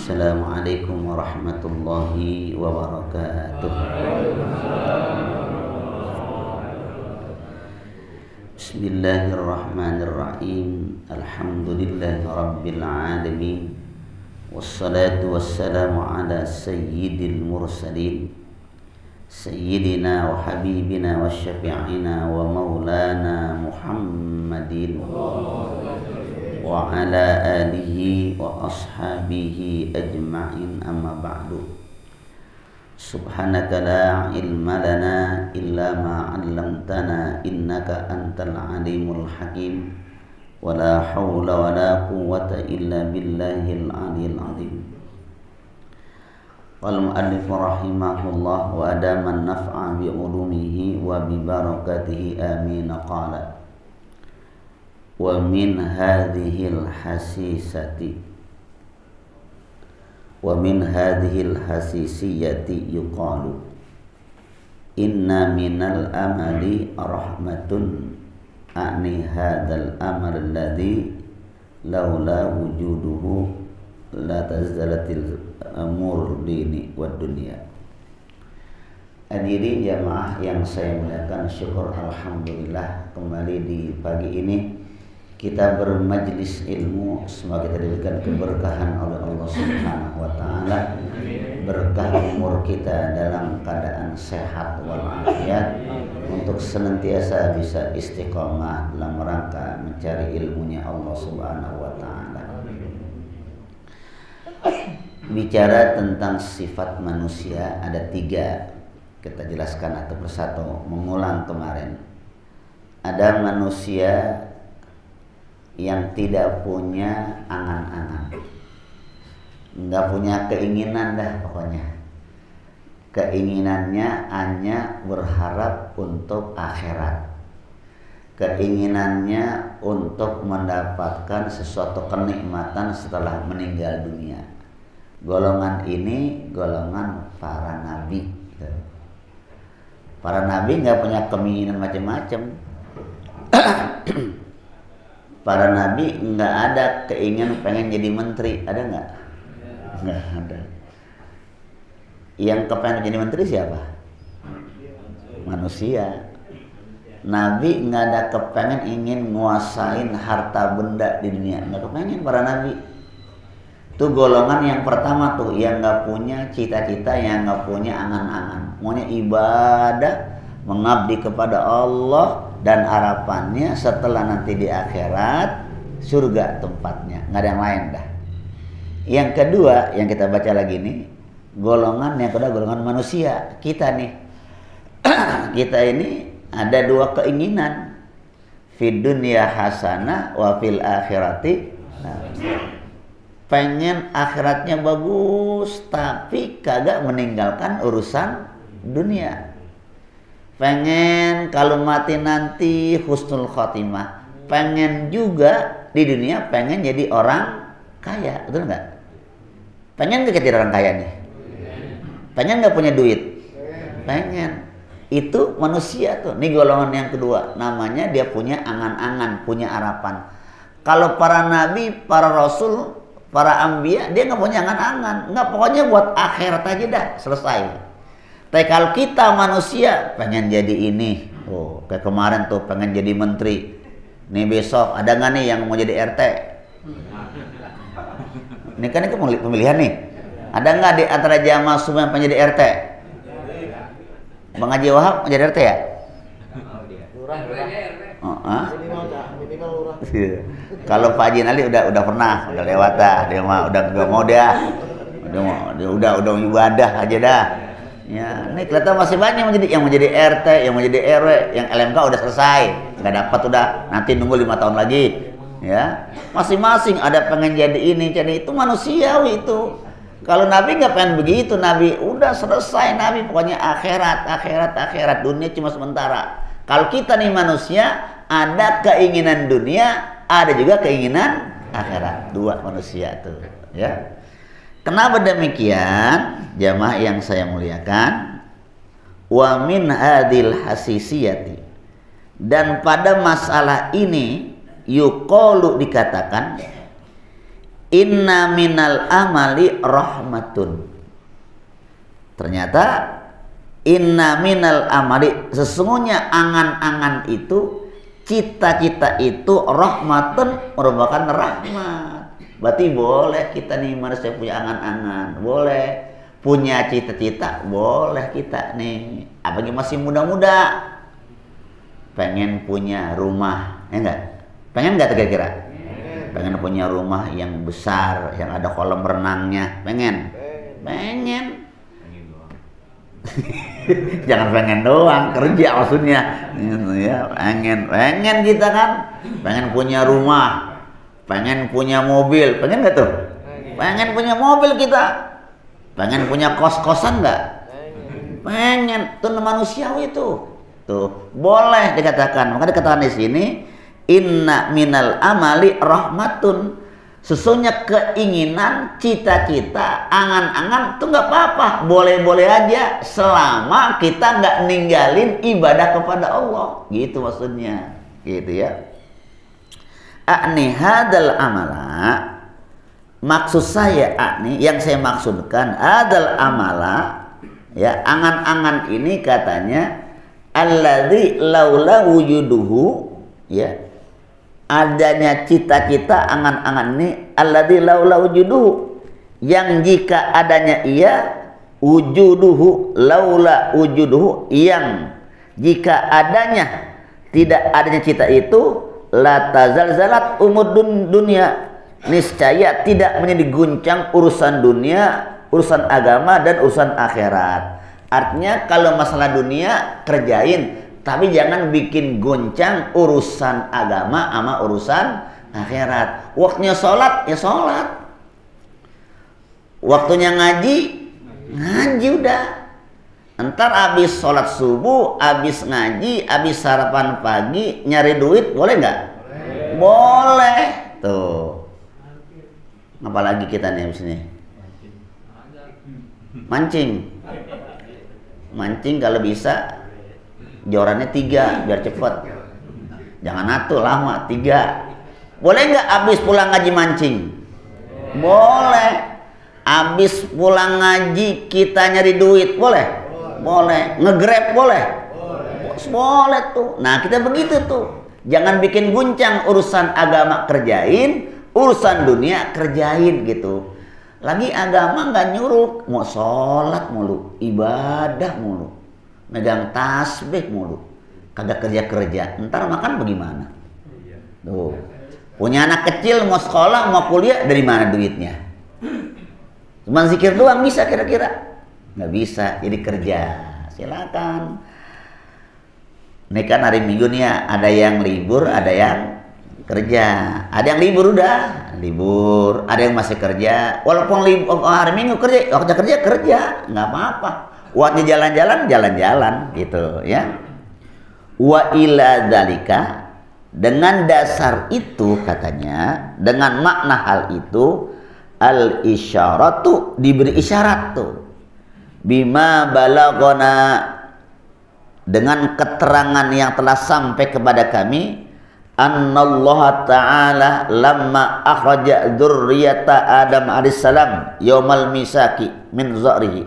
Assalamualaikum warahmatullahi wabarakatuh. Bismillahirrahmanirrahim. Alhamdulillahi rabbil alamin. Wassalatu wassalamu ala sayyidil mursalin Sayyidina wa habibina wa syafi'ina wa maulana Muhammadin wa ala alihi wa ashabihi ajma'in, amma ba'du. Subhanaka la ilma lana illa ma 'allamtana innaka antal alimul hakim, wa la hawla wa la quwwata illa billahil aliyil azim. Qal mu'allif rahimahullah wa adaman naf'a bi ulumihi wa bi barakatihi amin. Qala wa min hadhil hasisati wa min hadhil hasisiyati yuqalu inna minal amali rahmatun a'ni hadzal amal alladhi laula wujuduhu la tazdalatil amur dini wa dunya. Hadirin jamaah yang saya muliakan, syukur alhamdulillah kembali di pagi ini kita bermajlis ilmu. Semoga kita diberikan keberkahan oleh Allah Subhanahu wa taala, berkah umur kita dalam keadaan sehat walafiat untuk senantiasa bisa istiqomah dalam rangka mencari ilmunya Allah Subhanahu wa taala. Bicara tentang sifat manusia ada 3, kita jelaskan satu persatu, mengulang kemarin. Ada manusia yang tidak punya angan-angan, nggak punya keinginan dah pokoknya. Keinginannya hanya berharap untuk akhirat, keinginannya untuk mendapatkan sesuatu kenikmatan setelah meninggal dunia. Golongan ini golongan para nabi. Para nabi nggak punya keinginan macam-macam. Para nabi nggak ada keinginan pengen jadi menteri, ada nggak? Nggak ada. Yang kepengen jadi menteri siapa? Manusia. Nabi nggak ada kepengen ingin nguasain harta benda di dunia, nggak kepengen para nabi. Itu golongan yang pertama tuh, yang nggak punya cita-cita, yang nggak punya angan-angan, maunya ibadah, mengabdi kepada Allah, dan harapannya setelah nanti di akhirat surga tempatnya, nggak ada yang lain dah. Yang kedua yang kita baca lagi nih, golongan yang kedua golongan manusia kita nih. Kita ini ada 2 keinginan, fid dunya hasanah wa fil akhirati. Pengen akhiratnya bagus tapi kagak meninggalkan urusan dunia. Pengen kalau mati nanti husnul khotimah. Pengen juga di dunia pengen jadi orang kaya, betul nggak? Pengen nggak jadi orang kaya nih? Pengen nggak punya duit? Pengen. Itu manusia tuh. Ini golongan yang kedua. Namanya dia punya angan-angan, punya harapan. Kalau para nabi, para rasul, para anbiya, dia nggak punya angan-angan. Nggak, pokoknya buat akhirat aja dah, selesai. Tapi kalau kita manusia pengen jadi ini, oh kayak kemarin tuh pengen jadi menteri. Nih besok ada nggak nih yang mau jadi RT? Ini kan itu pemilihan nih. Ada nggak di antara jamaah semua yang pengen jadi RT? Bang Haji Wahab mau jadi RT ya? Lurah. Kalau Pak Haji Ali udah pernah, udah lewat dah. Dia mah udah nggak mau dia. Udah ibadah aja dah. Ya, ini kelihatan masih banyak yang mau jadi RT, yang mau jadi RW, yang LMK udah selesai, nggak dapat udah, nanti nunggu 5 tahun lagi. Ya, masing-masing ada pengen jadi ini, jadi itu manusiawi itu. Kalau Nabi nggak pengen begitu, Nabi udah selesai, Nabi pokoknya akhirat, dunia cuma sementara. Kalau kita nih manusia, ada keinginan dunia, ada juga keinginan akhirat. 2 manusia tuh, ya. Kenapa demikian? Jamaah yang saya muliakan, wa min hadil hasisiyati, dan pada masalah ini yuqalu dikatakan inna minal amali rahmatun. Ternyata inna minal amali, sesungguhnya angan-angan itu, cita-cita itu rahmatun, merupakan rahmat. Berarti boleh kita nih manusia punya angan-angan, boleh punya cita-cita, boleh kita nih. Apalagi masih muda-muda, pengen punya rumah, ya enggak? Pengen enggak kira-kira? Pengen punya rumah yang besar, yang ada kolam renangnya, pengen? Pengen. Jangan pengen doang, kerja maksudnya. Ya, pengen kita kan, pengen punya rumah, pengen punya mobil, pengen nggak tuh? Pengen punya mobil kita, pengen punya kos-kosan nggak? Pengen, tuh manusiawi itu, tuh boleh dikatakan. Maka dikatakan di sini, inna minal amali rahmatun. Sesungguhnya keinginan, cita-cita, angan-angan itu nggak apa-apa, boleh-boleh aja selama kita nggak ninggalin ibadah kepada Allah, gitu maksudnya, gitu ya. Akni hadal amala, maksud saya akni, yang saya maksudkan adal amala, ya angan-angan ini katanya alladzi laula wujuduhu, ya. Adanya cita-cita angan-angan ini alladzi laula wujuduhu, yang jika adanya ia, wujuduhu laula wujuduhu, yang jika adanya tidak adanya cita itu, la tazalzalat umur dunia, niscaya tidak menjadi guncang urusan dunia, urusan agama dan urusan akhirat. Artinya kalau masalah dunia kerjain, tapi jangan bikin goncang urusan agama sama urusan akhirat. Waktunya sholat, ya sholat. Waktunya ngaji, ngaji udah. Ntar abis sholat subuh, abis ngaji, abis sarapan pagi, nyari duit, boleh nggak? Boleh. Tuh. Apalagi kita nih abis ini? Mancing. Mancing kalau bisa jorannya 3 biar cepet, jangan atuh lama, 3. Boleh nggak abis pulang ngaji mancing? Boleh. Abis pulang ngaji kita nyari duit, boleh? Boleh. Nge-grab boleh? Boleh tuh. Nah kita begitu tuh, jangan bikin guncang urusan agama kerjain, urusan dunia kerjain gitu. Lagi agama nggak nyuruh, mau sholat mulu, ibadah mulu, megang tasbih mulu, kagak kerja-kerja, ntar makan bagaimana? Tuh, punya anak kecil mau sekolah mau kuliah, dari mana duitnya? Cuma zikir doang bisa kira-kira? Nggak bisa, jadi kerja. Silakan. Ini kan hari Minggu nih ya, ada yang libur, ada yang kerja. Ada yang libur udah, libur. Ada yang masih kerja. Walaupun libur, hari Minggu kerja, kerja, nggak apa-apa. Waktunya jalan-jalan gitu ya. Wa ila dzalika, dengan dasar itu katanya, dengan makna hal itu, al isyaratu, diberi isyarat tuh, bima balagona, dengan keterangan yang telah sampai kepada kami, annallaha ta'ala lamma akhraja dzurriyyata Adam alaihissalam yaumal misaki min zarihi,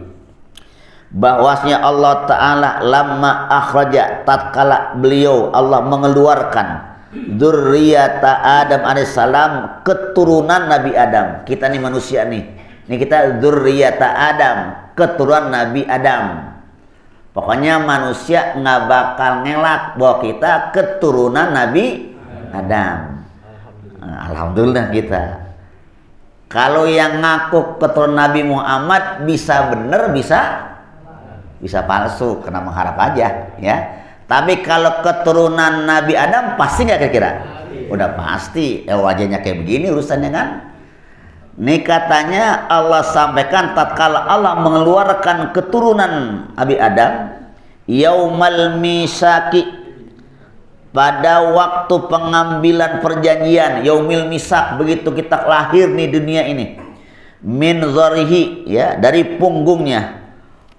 bahwasanya Allah Ta'ala lamma akhraja, tatkala beliau Allah mengeluarkan dzurriyyata Adam alaihissalam, keturunan Nabi Adam. Kita nih manusia nih, ini kita dzurriyyata Adam, keturunan Nabi Adam. Pokoknya manusia nggak bakal ngelak bahwa kita keturunan Nabi Adam. Alhamdulillah kita. Kalau yang ngaku keturunan Nabi Muhammad bisa bener, bisa palsu, kena mengharap aja ya. Tapi kalau keturunan Nabi Adam pasti nggak kira-kira? Udah pasti. Wajahnya kayak begini urusannya kan. Ini katanya Allah sampaikan tatkala Allah mengeluarkan keturunan Nabi Adam yaumal misaki, pada waktu pengambilan perjanjian, yaumil misak, begitu kita lahir nih dunia ini, min zarihi, ya, dari punggungnya,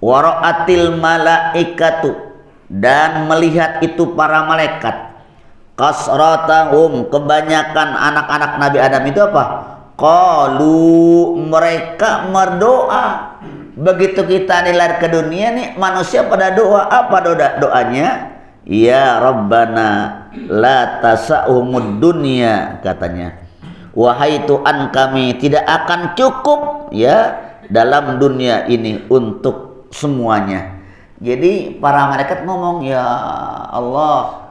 waraatil malaikatu, dan melihat itu para malaikat, kasratahum, kebanyakan anak-anak Nabi Adam itu apa? qalu, mereka berdoa. Begitu kita lahir ke dunia nih, manusia pada doa. Apa doanya? Ya Rabbana la tasa'umud dunya, katanya. Wahai Tuhan kami, tidak akan cukup ya dalam dunia ini untuk semuanya. Jadi para malaikat ngomong, ya Allah,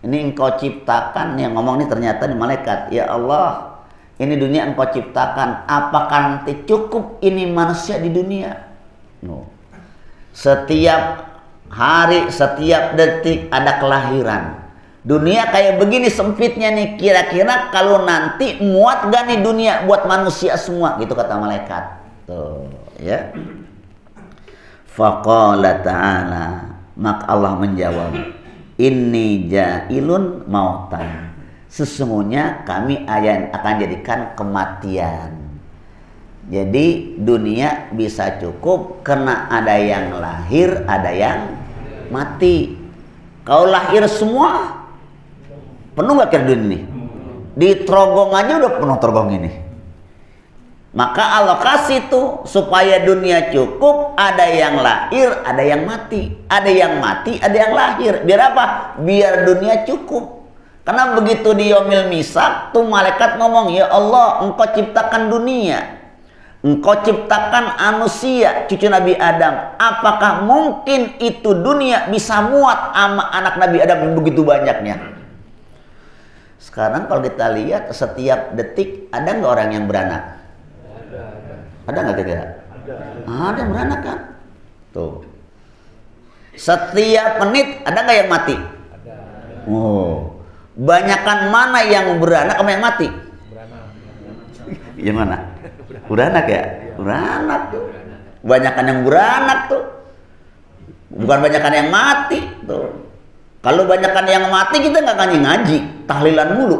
ini engkau ciptakan. Yang ngomong ini ternyata di malaikat. Ya Allah, ini dunia engkau ciptakan. Apakah nanti cukup ini manusia di dunia? No. Setiap hari, setiap detik ada kelahiran. Dunia kayak begini sempitnya nih. Kira-kira kalau nanti muat gak nih dunia buat manusia semua? Gitu kata malaikat. Tuh, ya. Faqala ta'ala, maka Allah menjawab, inni ja'ilun mautan, sesungguhnya kami akan jadikan kematian. Jadi dunia bisa cukup karena ada yang lahir, ada yang mati. Kalau lahir semua penuh gak kira dunia ini? Di Trogong aja udah penuh Trogong ini. Maka Allah kasih tuh supaya dunia cukup, ada yang lahir, ada yang mati. Ada yang mati, ada yang lahir. Biar apa? Biar dunia cukup. Karena begitu di Yaumil Misak tuh malaikat ngomong, ya Allah, engkau ciptakan dunia, engkau ciptakan manusia, cucu Nabi Adam. Apakah mungkin itu dunia bisa muat sama anak Nabi Adam yang begitu banyaknya? Sekarang kalau kita lihat setiap detik ada nggak orang yang beranak? Ada nggak kira-kira? Ada yang beranak kan? Tuh. Setiap menit ada nggak yang mati? Oh, banyakan mana yang beranak sama yang mati? Yang mana? Beranak ya? Beranak tuh. Banyakan yang beranak tuh. Bukan banyakan yang mati tuh. Kalau banyakan yang mati kita nggak akan ngaji, tahlilan mulu.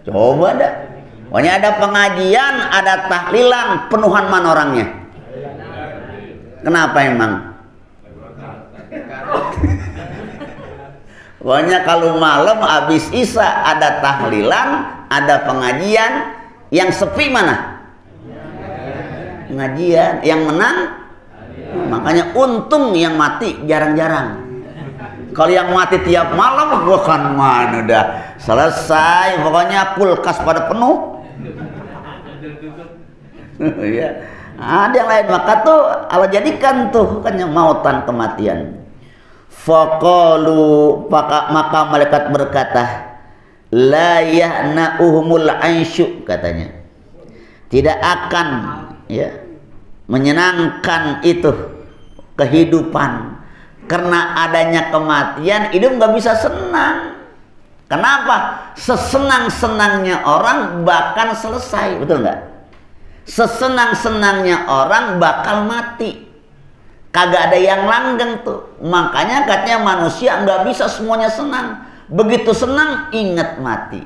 Coba dah. Pokoknya ada pengajian, ada tahlilan, penuhan mana orangnya? Kenapa emang? Pokoknya kalau malam habis isya ada tahlilan, ada pengajian, yang sepi mana? Pengajian. Yang menang? Makanya untung yang mati jarang-jarang. Kalau yang mati tiap malam, bukan mana udah selesai. Pokoknya kulkas pada penuh. Ya. Ada yang lain, maka tuh Allah jadikan tuh kan yang mautan, kematian. Faqalu, maka malaikat berkata, la yahna'uhumul aisyu, katanya. Tidak akan ya menyenangkan itu kehidupan. Karena adanya kematian, hidup nggak bisa senang. Kenapa? Sesenang-senangnya orang bakal selesai, betul nggak? Sesenang-senangnya orang bakal mati. Kagak ada yang langgeng tuh. Makanya katanya manusia nggak bisa semuanya senang. Begitu senang, ingat mati.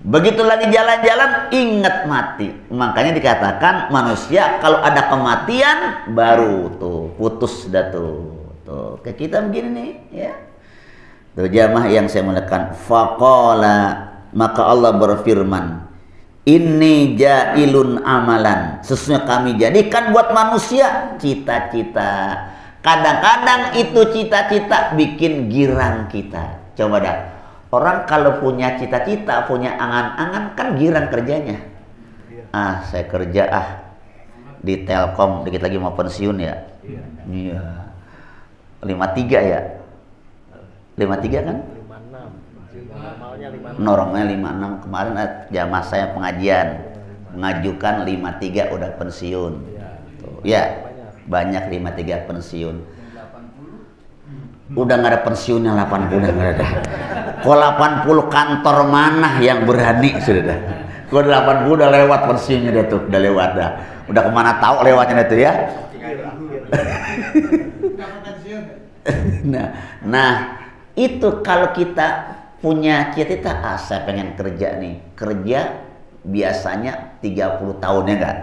Begitu lagi jalan-jalan, ingat mati. Makanya dikatakan manusia kalau ada kematian, baru tuh putus dah tuh. Tuh, kayak kita begini nih, ya. Tuh jamaah yang saya muliakan. Faqala, maka Allah berfirman, inni ja'ilun amalan, sesungguhnya kami jadikan buat manusia cita-cita. Kadang-kadang itu cita-cita bikin girang kita. Coba dah, orang kalau punya cita-cita, punya angan-angan, kan girang kerjanya. Ah, saya kerja di Telkom, dikit lagi mau pensiun ya. Iya. 53 ya? 53 kan? 56. Normalnya 56. Kemarin jamaah saya pengajian mengajukan 53 udah pensiun. Tuh, ya, banyak 53 pensiun. Udah nggak ada pensiunnya 80, udah nggak ada. Kok 80 kantor mana yang berani sudah dah. Kok 80 udah lewat pensiunnya dia tuh, udah lewat dah. Udah kemana tahu lewatnya itu ya. Nah, itu kalau kita punya cita-cita, saya pengen kerja nih. Kerja biasanya 30 tahun ya enggak?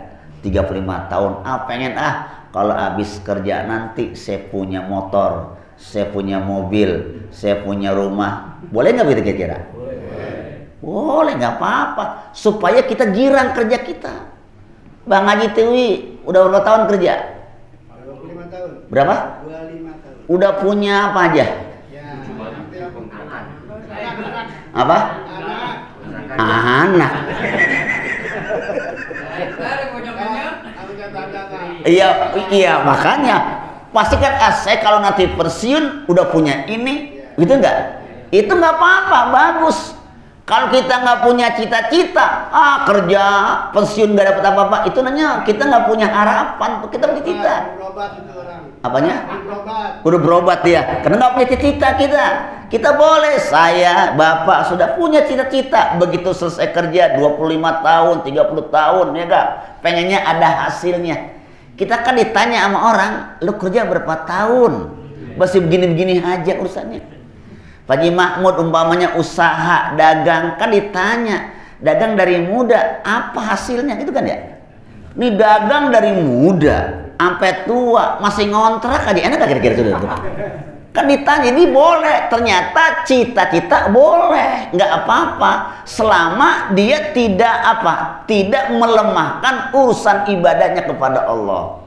35 tahun. Pengen kalau habis kerja nanti saya punya motor, saya punya mobil, saya punya rumah. Boleh nggak begitu kira-kira? Boleh, nggak apa-apa. Supaya kita girang kerja kita. Bang Haji Tiwi udah berapa tahun kerja? 25 tahun. Berapa? 25 tahun. Udah punya apa aja? Ya. Apa? Anak. Iya makanya pasti kan saya kalau nanti pensiun udah punya ini, gitu nggak? Itu nggak apa-apa, bagus. Kalau kita nggak punya cita-cita, kerja pensiun nggak dapat apa-apa, itu namanya kita nggak punya harapan. Kita punya cita. Apanya? Udah berobat ya, karena nggak punya cita-cita kita. Kita boleh, saya, bapak sudah punya cita-cita. Begitu selesai kerja 25 tahun, 30 tahun, ya kak, pengennya ada hasilnya. Kita kan ditanya sama orang, lu kerja berapa tahun? Masih begini-begini aja urusannya. Pak Haji Mahmud umpamanya usaha, dagang, kan ditanya, dagang dari muda, apa hasilnya? Gitu kan ya? Ini dagang dari muda, sampai tua, masih ngontrak aja, enak gak kira-kira itu? Kan ditanya, ini boleh, ternyata cita-cita boleh, nggak apa-apa, selama dia tidak melemahkan urusan ibadahnya kepada Allah.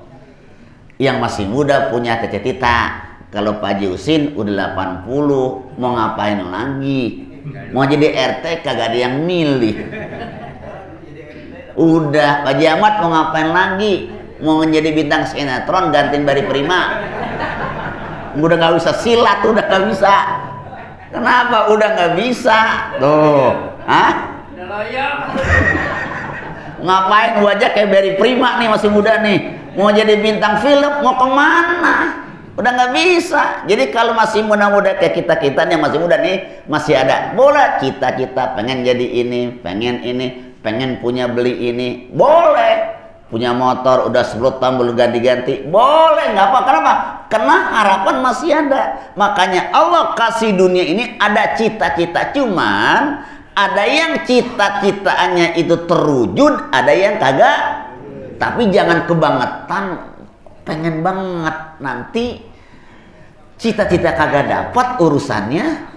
Yang masih muda punya cita-cita. Kalau Pak Haji Husin udah 80, mau ngapain lagi? Mau jadi RT kagak ada yang milih. Udah, Pak Haji Ahmad mau ngapain lagi? Mau menjadi bintang sinetron gantiin Bari Prima. Udah nggak bisa silat, udah nggak bisa. Kenapa? Udah nggak bisa. Tuh, ngapain wajah kayak Bari Prima nih, masih muda nih. Mau jadi bintang film, mau kemana? Udah nggak bisa. Jadi kalau masih muda-muda kayak kita yang masih muda nih, masih ada boleh cita-cita pengen jadi ini, pengen punya beli ini, boleh. Punya motor udah 10 tahun belum ganti-ganti, boleh, nggak apa. Kenapa? Karena harapan masih ada. Makanya Allah kasih dunia ini ada cita-cita, cuman ada yang cita-citaannya itu terwujud, ada yang kagak. Tapi jangan kebangetan, pengen banget, nanti cita-cita kagak dapat, urusannya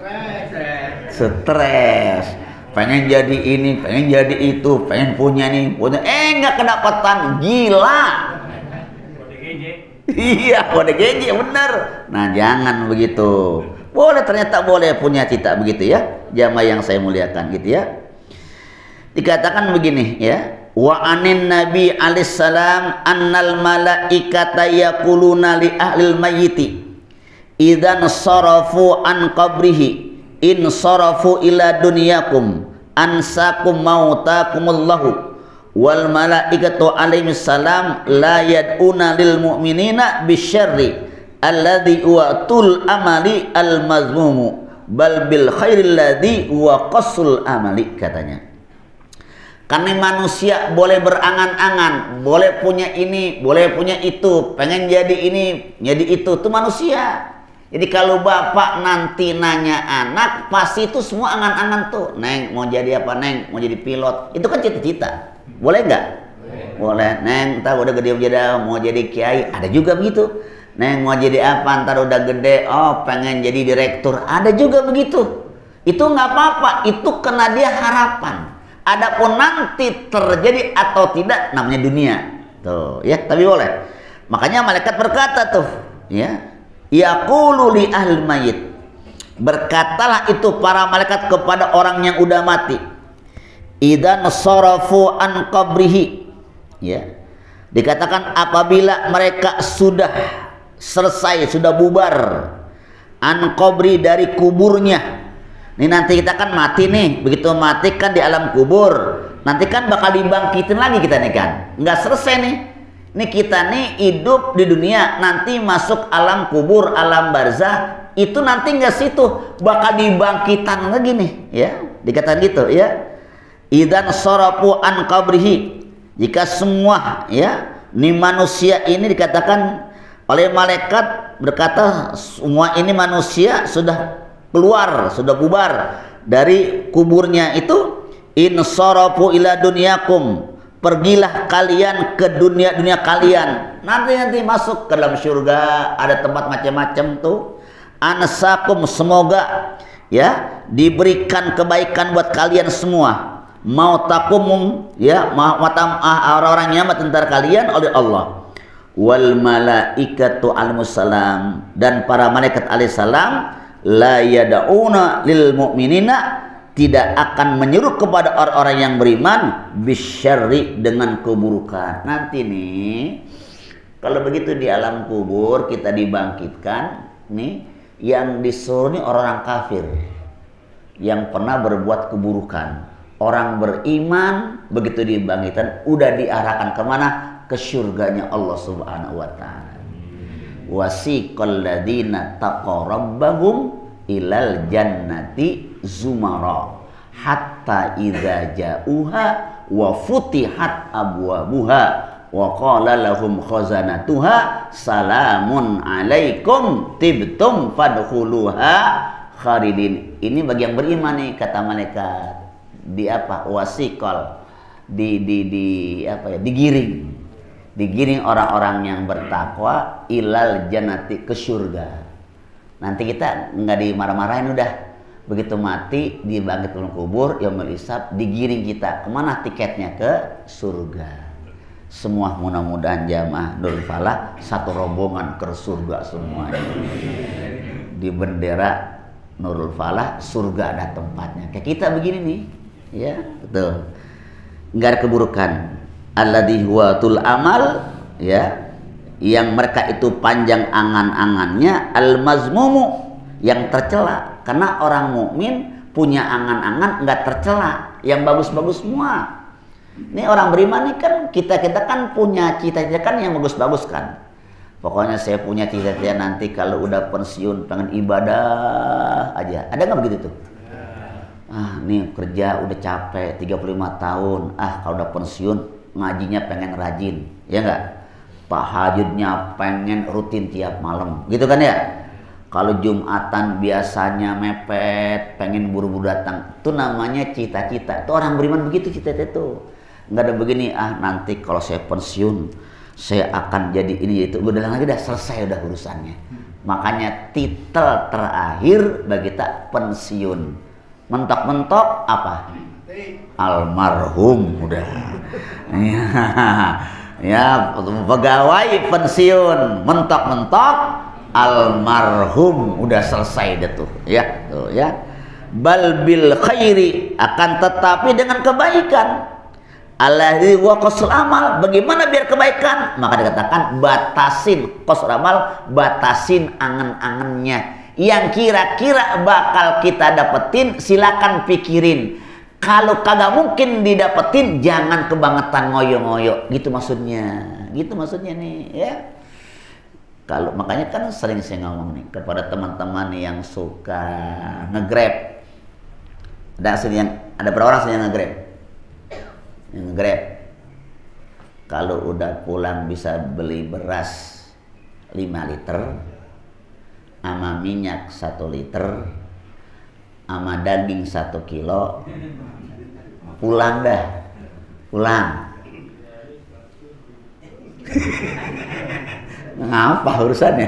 stres. Pengen jadi ini, pengen jadi itu, pengen punya nih, nggak kedapatan, gila. Iya, kode GJ, bener. Nah, jangan begitu. Boleh, ternyata boleh punya cita begitu ya, jamaah yang saya muliakan gitu ya. Dikatakan begini ya, wa anin nabi alaihissalam annal malaikata yaquluna li ahlil mayyiti idzan sarafu an qabrihi in sarafu ila dunyakum ansakum mautakumullahu wal malaikatu alaihi salam la yad'una lil mu'minina bisyarri alladhi huwa tul amali al mazmumu bal bil khairil ladzi huwa qasul amali, katanya. Karena manusia boleh berangan-angan, boleh punya ini, boleh punya itu, pengen jadi ini, jadi itu manusia. Jadi kalau bapak nanti nanya anak, pasti itu semua angan-angan tuh. Neng mau jadi apa, Neng? Mau jadi pilot. Itu kan cita-cita. Boleh nggak? Boleh. Neng ntar udah gede mau jadi kiai. Ada juga begitu. Neng mau jadi apa? Ntar udah gede, pengen jadi direktur. Ada juga begitu. Itu nggak apa-apa. Itu karena dia harapan. Adapun nanti terjadi atau tidak namanya dunia. Tuh, ya, tapi boleh. Makanya malaikat berkata tuh, ya. Yaqulu li ahli mayit, berkatalah itu para malaikat kepada orang yang udah mati, idzan sarafu an qabrihi, ya, dikatakan apabila mereka sudah selesai, sudah bubar, an qabri, dari kuburnya. Ini nanti kita kan mati nih, begitu mati kan di alam kubur, nanti kan bakal dibangkitin lagi kita nih kan, nggak selesai nih. Ini kita nih hidup di dunia, nanti masuk alam kubur, alam barzah, itu nanti nggak situ, bakal dibangkitan lagi nih, ya, dikatakan gitu, ya. Idzan sarafu an qabrihi, jika semua, ya, ini manusia ini dikatakan oleh malaikat berkata semua ini manusia sudah keluar, sudah bubar dari kuburnya itu, in sarafu ila dunyakum, pergilah kalian ke dunia kalian, nanti masuk ke dalam surga, ada tempat macam-macam tuh. Ansakum, semoga ya, diberikan kebaikan buat kalian semua. Mau takumum, ya, orang-orang nyamat antara kalian oleh Allah. Wal malaikatu alaihissalam, dan para malaikat alaihissalam la yad'una lil mu'minina, tidak akan menyeru kepada orang-orang yang beriman bisyarri, dengan keburukan. Nanti nih kalau begitu di alam kubur kita dibangkitkan nih, yang disuruh nih orang-orang kafir yang pernah berbuat keburukan. Orang beriman begitu dibangkitkan udah diarahkan kemana? Ke surganya Allah Subhanahu wa ta'ala. Wasiqal ladzina taqaw rabbahum ilal jannati zumara hatta idza ja'uha wa futihat abwabuha wa qala lahum khazanatuha salamun alaikum tibtum fadkhuluha khalidin. Ini bagi yang beriman nih, kata malaikat. Di apa? Wasiqal, digiring orang-orang yang bertakwa ilal jannati, ke surga. Nanti kita nggak dimarah-marahin, udah begitu mati dibangkit dalam kubur yaumul hisab, digiring kita kemana? Tiketnya ke surga. Semua mudah-mudahan jamaah Nurul Falah satu rombongan ke surga semuanya. Di bendera Nurul Falah surga ada tempatnya. Kayak kita begini nih, ya betul. Nggak ada keburukan. Alladzi huwa tul amal, ya, yang mereka itu panjang angan-angannya, al-mazmumu, yang tercela. Karena orang mukmin punya angan-angan nggak tercela, yang bagus-bagus semua. Ini orang beriman nih kan, kita kan punya cita-cita kan yang bagus-bagus kan. Pokoknya saya punya cita-cita nanti kalau udah pensiun pengen ibadah aja. Ada nggak begitu tuh? Nih kerja udah capek 35 tahun. Kalau udah pensiun ngajinya pengen rajin, ya enggak? Tahajudnya pengen rutin tiap malam, gitu kan ya? Kalau Jumatan biasanya mepet, pengen buru-buru datang. Itu namanya cita-cita. Itu orang beriman begitu cita-cita itu. Enggak ada begini, nanti kalau saya pensiun saya akan jadi ini itu. Udah lagi dah selesai udah urusannya. Makanya titel terakhir bagi kita pensiun. Mentok-mentok apa? Almarhum udah. Ya, pegawai pensiun, mentok-mentok almarhum udah selesai deh tuh, ya, tuh ya. Bal bil khairi, akan tetapi dengan kebaikan. Alladzi wa qasr amal, bagaimana biar kebaikan? Maka dikatakan batasin qasr amal, batasin angan-angannya. Yang kira-kira bakal kita dapetin silakan pikirin. Kalau kagak mungkin didapetin jangan kebangetan ngoyo-ngoyo. Gitu maksudnya. Gitu maksudnya nih, ya. Kalau makanya kan sering saya ngomong nih kepada teman-teman yang suka nge-grab. Ada berapa orang yang nge-grab? Yang nge-grab. Kalau udah pulang bisa beli beras 5 liter sama minyak 1 liter sama daging 1 kilo, pulang dah, pulang. Ngapa urusannya?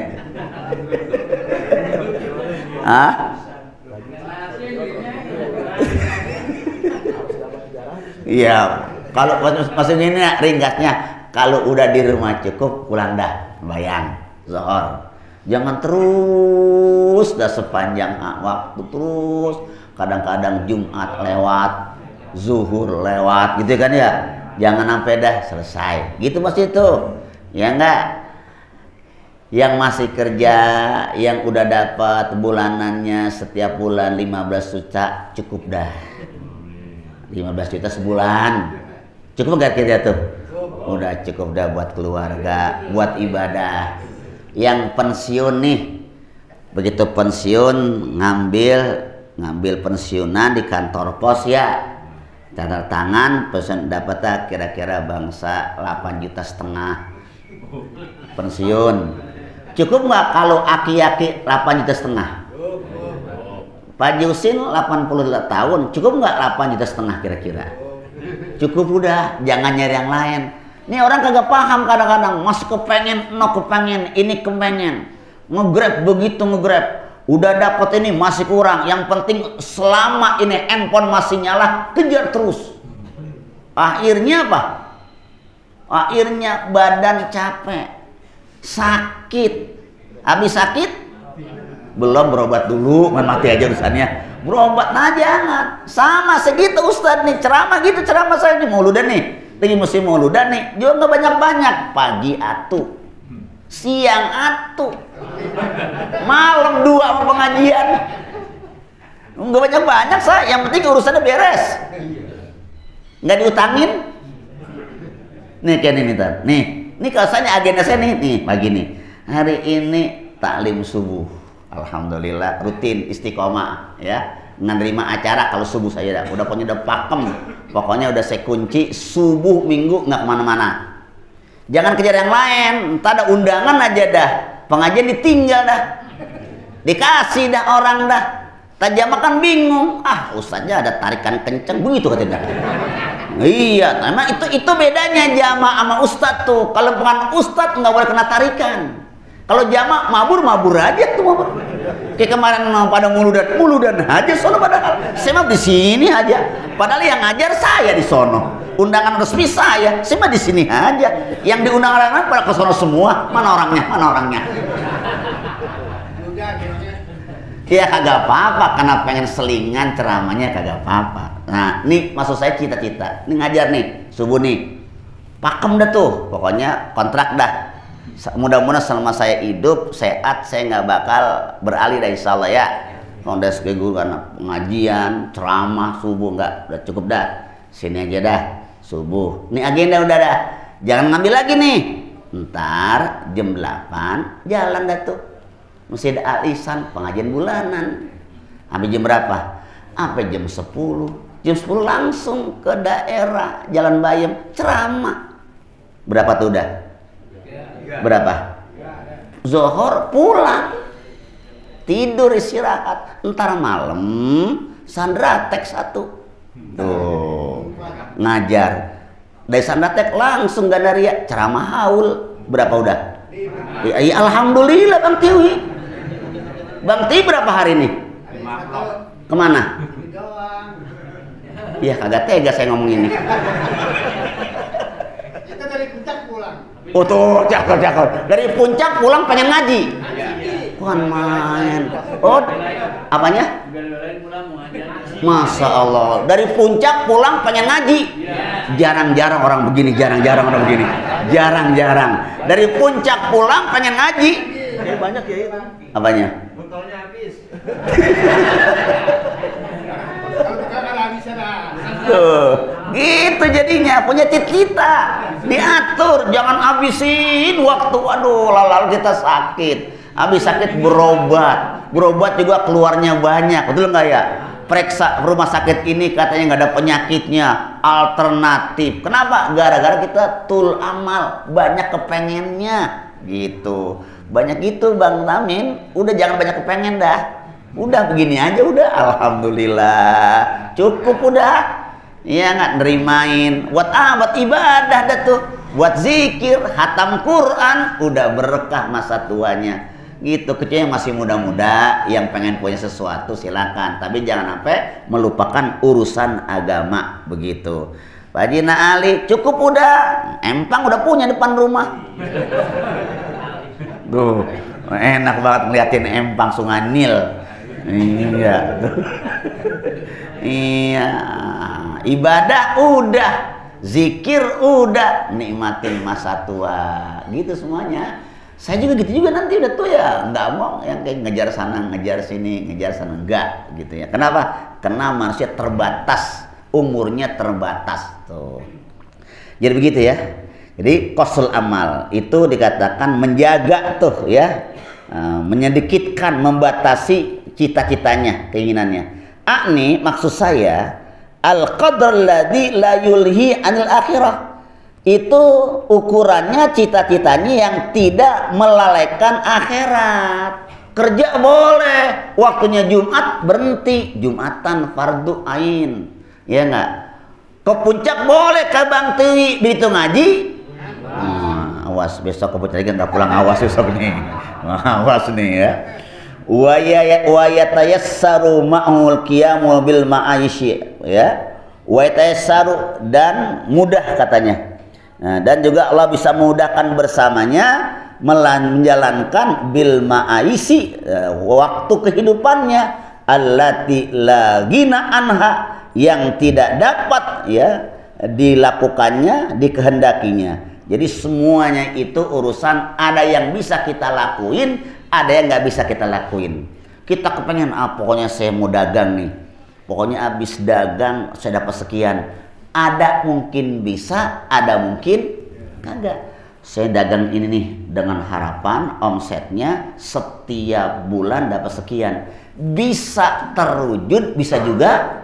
Iya, kalau maksudnya ini ringkasnya, kalau udah di rumah cukup pulang dah, bayang, zuhur. Jangan terus dah sepanjang waktu terus. Kadang-kadang Jumat lewat, zuhur lewat, gitu kan ya. Jangan sampai dah selesai. Gitu maksud itu. Ya enggak? Yang masih kerja, yang udah dapat bulanannya setiap bulan 15 juta, cukup dah. 15 juta sebulan. Cukup enggak kira tuh? Udah cukup dah buat keluarga, buat ibadah. Yang pensiun nih, begitu pensiun ngambil pensiunan di kantor pos ya, tanda tangan pensiun dapat kira-kira bangsa 8,5 juta pensiun. Cukup nggak kalau aki-aki 8,5 juta? Pak Jusin 80 tahun, cukup nggak 8,5 juta kira-kira? Cukup udah, jangan nyari yang lain. Ini orang kagak paham kadang-kadang, masuk kepengen, ini kepengen, nge-grab begitu nge-grab. Udah dapat ini masih kurang. Yang penting selama ini handphone masih nyala, kejar terus. Akhirnya apa? Akhirnya badan capek, sakit. Habis sakit, belum berobat dulu, mati aja urusannya. Berobat nah jangan. Sama segitu Ustadz nih, ceramah gitu, ceramah saya nih mauludan nih. Lagi musim mauludan nih, juga nggak banyak-banyak. Pagi atu, siang atu, malam 2 sama pengajian. Nggak banyak-banyak saya, yang penting urusannya beres. Nggak diutangin. Nih kayak ini nih kalau saya agenda saya nih pagi nih. Hari ini taklim subuh. Alhamdulillah rutin istiqomah ya. Menerima acara kalau subuh saya udah pokoknya udah pakem. Pokoknya udah saya kunci subuh minggu nggak kemana-mana. Jangan kejar yang lain. Entar ada undangan aja dah. Pengajian ditinggal dah. Dikasih dah orang dah. Tajamah kan bingung. Ah ustaznya ada tarikan kenceng begitu katanya. Iya, memang itu bedanya jamaah sama ustadz tuh. Kalau bukan ustadz nggak boleh kena tarikan. Kalau jamaah mabur aja tuh mabur. Kayak kemarin pada muludan aja sono padahal. Saya mah di sini aja. Padahal yang ngajar saya di sono. Undangan resmi saya mah di sini aja. Yang diundang orang pada ke sono semua. Mana orangnya? Ya kagak apa-apa, karena pengen selingan ceramahnya kagak apa-apa. Nah, ini maksud saya cita-cita. Ini ngajar nih, subuh nih. Pakem dah tuh, pokoknya kontrak dah. Mudah-mudahan selama saya hidup, sehat, saya nggak bakal beralih dah insyaallah ya. Udah guru karena pengajian, ceramah, subuh nggak, udah cukup dah. Sini aja dah, subuh. Ini agenda udah dah. Jangan ngambil lagi nih. Ntar jam 8 jalan dah tuh. Mesti ada alisan pengajian bulanan. Sampai jam berapa? Sampai jam 10. Jam 10 langsung ke daerah Jalan Bayam ceramah. Berapa tuh udah? Berapa? Zohor pulang. Tidur istirahat. Entar malam sandratek 1. Tuh. Ngajar. Dari sandratek langsung Gandaria ceramah haul. Berapa udah? Ya, alhamdulillah Bang Tiwi. Bang Ti berapa hari ini? Kemana? Ya kagak tega saya ngomong ini. Kita dari puncak pulang. Oh tuh, cakep. Dari puncak pulang pengen ngaji. Bukan main. Oh, apanya? Masya Allah. Dari puncak pulang pengen ngaji. Jarang-jarang orang begini. Jarang-jarang. Dari puncak pulang pengen ngaji. Banyak ya itu. Apanya? Botolnya habis. Kalau habis ada. Tuh, gitu jadinya punya cita-cita. Diatur, jangan habisin waktu. Aduh, lalu kita sakit. Habis sakit berobat juga keluarnya banyak, betul nggak ya? Periksa rumah sakit ini katanya nggak ada penyakitnya, alternatif. Kenapa? Gara-gara kita tul amal, banyak kepengennya gitu. Banyak gitu Bang Tamin, udah jangan banyak kepengen dah. Udah begini aja udah, alhamdulillah. Cukup udah. Iya nggak nerimain. Buat ibadah dah tuh. Buat zikir, hatam Quran, udah berkah masa tuanya. Gitu, kecuali yang masih muda-muda, yang pengen punya sesuatu silakan. Tapi jangan sampai melupakan urusan agama begitu. Pak Haji Ali, cukup udah. Empang udah punya depan rumah. Tuh, enak banget ngeliatin empang Sungai Nil. Iya. Iya. Ibadah udah, zikir udah, nikmatin masa tua. Gitu semuanya. Saya juga gitu juga nanti udah tua ya, nggak mau yang kayak ngejar sana, ngejar sini, ngejar sana, enggak gitu ya. Kenapa? Karena manusia terbatas, umurnya terbatas tuh. Jadi begitu ya. Jadi qasul amal itu dikatakan menjaga tuh ya, menyedikitkan, membatasi cita-citanya, keinginannya. Nih maksud saya al-qadr alladzi la yulhi anil akhirah. Itu ukurannya cita-citanya yang tidak melalaikan akhirat. Kerja boleh, waktunya Jumat berhenti, Jumatan fardu ain. Ya enggak? Ke puncak boleh ke Bang Tiwi, begitu ngaji. Awas besok ke puncak lagi nggak pulang, awas besok nih. Awas nih ya. wa yatayassaru ma'ul qiyamu bil ma'aishi, ya. Wa yatayassaru, dan mudah katanya. Nah, dan juga Allah bisa memudahkan bersamanya menjalankan bil ma'aisi, waktu kehidupannya, allati la ghina anha, yang tidak dapat ya dilakukannya, dikehendakinya. Jadi semuanya itu urusan, ada yang bisa kita lakuin, ada yang nggak bisa kita lakuin. Kita kepengen pokoknya saya mau dagang nih, pokoknya habis dagang saya dapat sekian. Ada mungkin bisa, ada mungkin kagak. Saya dagang ini nih dengan harapan omsetnya setiap bulan dapat sekian. Bisa terwujud, bisa juga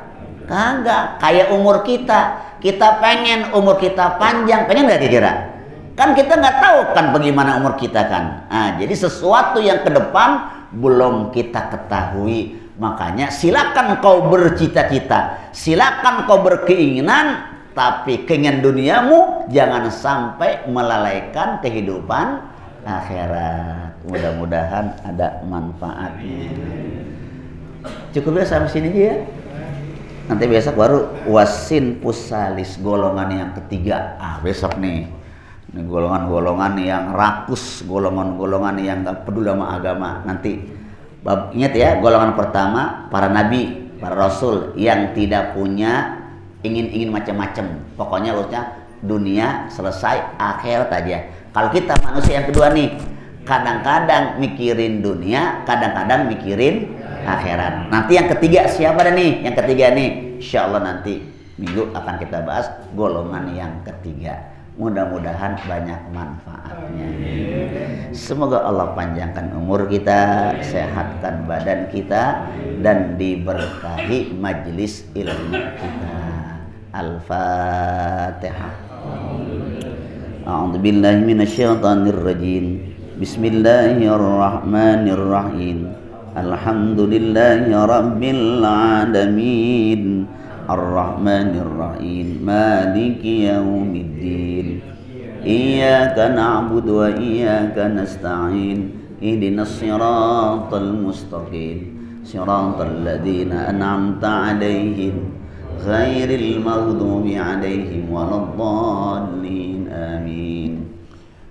kagak. Kayak umur kita pengen umur kita panjang, pengen nggak kira-kira? Kan kita nggak tahu kan bagaimana umur kita kan. Nah, jadi sesuatu yang ke depan belum kita ketahui. Makanya silakan kau bercita-cita, silakan kau berkeinginan, tapi keinginan duniamu jangan sampai melalaikan kehidupan akhirat. Mudah-mudahan ada manfaatnya. Cukup ya sampai sini aja ya. Nanti besok baru wasin pusalis, golongan yang ketiga. Besok nih. Ini golongan-golongan yang rakus, golongan-golongan yang gak peduli sama agama. Nanti ingat ya, golongan pertama para nabi, para rasul yang tidak punya ingin-ingin macam-macam. Pokoknya urusnya dunia selesai, akhirat aja. Kalau kita manusia yang kedua nih, kadang-kadang mikirin dunia, kadang-kadang mikirin akhirat. Nanti yang ketiga siapa dah nih? Yang ketiga nih, insya Allah nanti minggu akan kita bahas golongan yang ketiga. Mudah-mudahan banyak manfaatnya. Semoga Allah panjangkan umur kita, sehatkan badan kita, dan diberkahi majelis ilmu kita. Al-Fatihah. A'udzu billahi minasyaitonir rajim. Bismillahirrahmanirrahim. Alhamdulillahi rabbil alamin. Ar-Rahmanir-Rahim, Maliki yaumiddin. Iyyaka na'budu wa iyyaka nasta'in. Ihdinas siratal mustaqim. Siratal ladzina an'amta 'alaihim ghairil maghdubi 'alaihim waladdallin. Amin.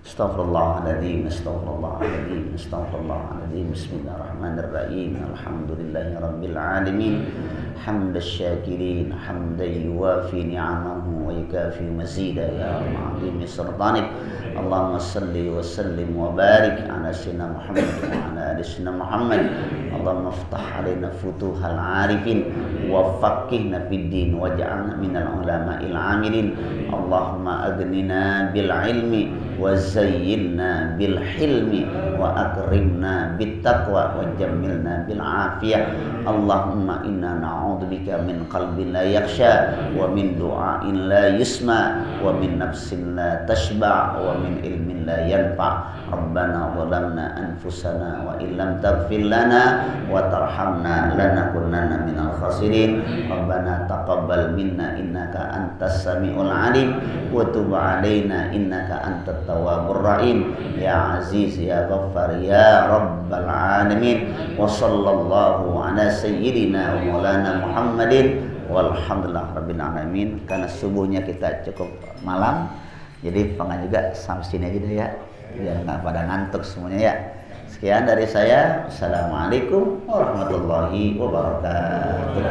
Astaghfirullahaladzim, astaghfirullahaladzim, astaghfirullahaladzim. Bismillahirrahmanirrahim. Alhamdulillahi rabbil alamin. Hamdas syakirin, hamdan yuwafi ni'amahu wa yukafi mazida. Ya ma'azimi sultanik, Allahumma salli wa sallim wa barik ala sayyidina Muhammad wa ala ali sayyidina Muhammad. Allahumma iftah alaina futuhal arifin wa faqihna fid din waj'alna minal ulama'il amilin. Allahumma aghnina bil ilmi wa zayyinna bil hilmi wa akrimna bit taqwa wa jammilna bil afiyah. Allahumma inna na'udzubika min qalbin la yakhsha wa min du'ain la yusma wa min nafsin la tashba' wa min ilmin la yanfa'. Rabbana zalamna anfusana wa illam taghfir lana wa tarhamna lanakunanna minal khasirin. Rabbana taqabbal minna innaka antas samiul alim wa tub alaina innaka antat tawwabur rahim. Ya aziz ya ghaffar ya rabbal alamin. Wa sallallahu ala sayyidina wa maulana Muhammadin walhamdulillah rabbil alamin. Karena subuhnya kita cukup malam, jadi pengen juga sampai sini aja deh ya, biar nggak pada ngantuk semuanya ya. Sekian dari saya. Assalamualaikum warahmatullahi wabarakatuh.